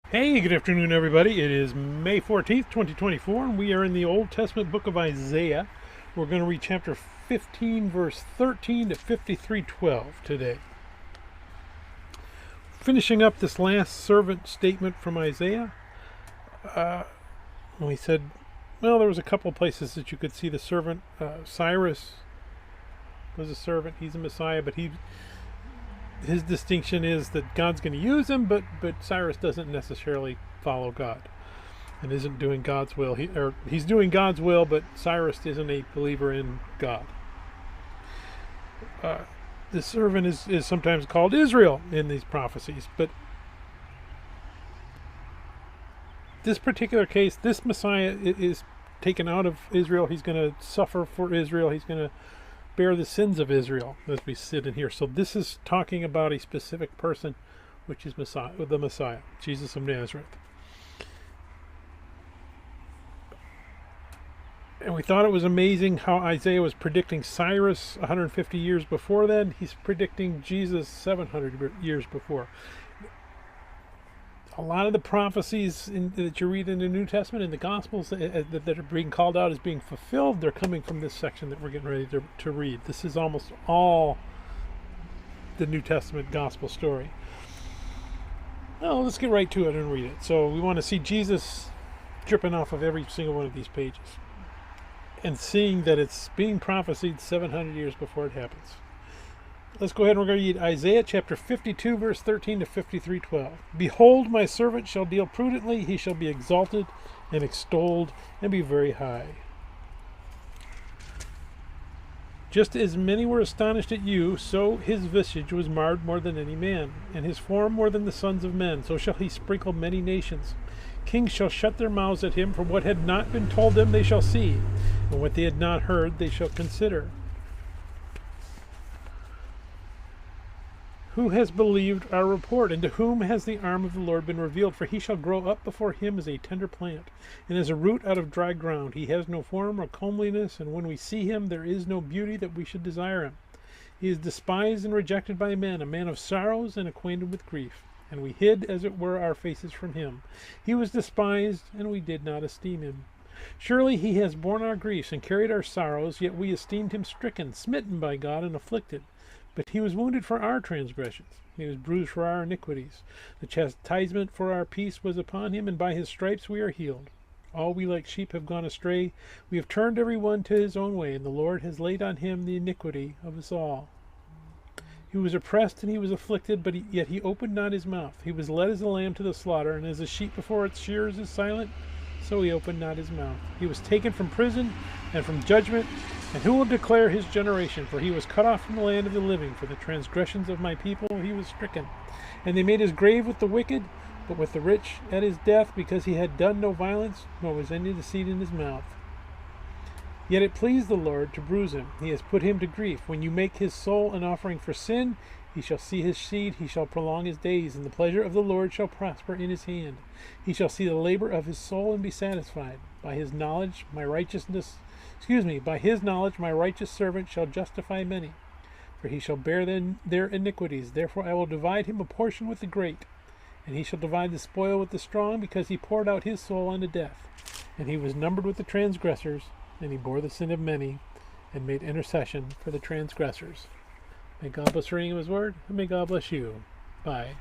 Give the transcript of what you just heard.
Hey, good afternoon, everybody. It is May 14th, 2024, and we are in the Old Testament book of Isaiah. We're going to read chapter 15, verse 13 to 53:12 today. Finishing up this last servant statement from Isaiah, we said, well, there was a couple places that you could see the servant. Cyrus was a servant. He's a Messiah, but his distinction is that God's going to use him, but Cyrus doesn't necessarily follow God and isn't doing God's will. He's doing God's will, but Cyrus isn't a believer in God. The servant is sometimes called Israel in these prophecies, but this particular case, this Messiah is taken out of Israel. He's going to suffer for Israel. He's going to bear the sins of Israel as we sit in here. So this is talking about a specific person, which is the Messiah, Jesus of Nazareth. And we thought it was amazing how Isaiah was predicting Cyrus 150 years before then. He's predicting Jesus 700 years before. A lot of the prophecies that you read in the New Testament, in the Gospels, that are being called out as being fulfilled, they're coming from this section that we're getting ready to read. This is almost all the New Testament Gospel story. Well, let's get right to it and read it. So we want to see Jesus dripping off of every single one of these pages and seeing that it's being prophesied 700 years before it happens. Let's go ahead and we're going to read Isaiah chapter 52, verse 13 to 53:12. Behold, my servant shall deal prudently. He shall be exalted and extolled and be very high. Just as many were astonished at you, so his visage was marred more than any man, and his form more than the sons of men. So shall he sprinkle many nations. Kings shall shut their mouths at him, for what had not been told them they shall see, and what they had not heard they shall consider. Who has believed our report, and to whom has the arm of the Lord been revealed? For he shall grow up before him as a tender plant, and as a root out of dry ground. He has no form or comeliness, and when we see him, there is no beauty that we should desire him. He is despised and rejected by men, a man of sorrows and acquainted with grief. And we hid, as it were, our faces from him. He was despised, and we did not esteem him. Surely he has borne our griefs and carried our sorrows, yet we esteemed him stricken, smitten by God, and afflicted. But he was wounded for our transgressions. He was bruised for our iniquities. The chastisement for our peace was upon him, and by his stripes we are healed. All we like sheep have gone astray. We have turned every one to his own way, and the Lord has laid on him the iniquity of us all. He was oppressed and he was afflicted, but yet he opened not his mouth. He was led as a lamb to the slaughter, and as a sheep before its shearers is silent, so he opened not his mouth. He was taken from prison and from judgment. And who will declare his generation? For he was cut off from the land of the living. For the transgressions of my people he was stricken. And they made his grave with the wicked, but with the rich at his death, because he had done no violence, nor was any deceit in his mouth. Yet it pleased the Lord to bruise him. He has put him to grief. When you make his soul an offering for sin, he shall see his seed, he shall prolong his days, and the pleasure of the Lord shall prosper in his hand. He shall see the labor of his soul and be satisfied. By his knowledge my righteous servant shall justify many, for he shall bear their iniquities. Therefore I will divide him a portion with the great, and he shall divide the spoil with the strong, because he poured out his soul unto death. And he was numbered with the transgressors, and he bore the sin of many, and made intercession for the transgressors. May God bless the reading of his word, and may God bless you. Bye.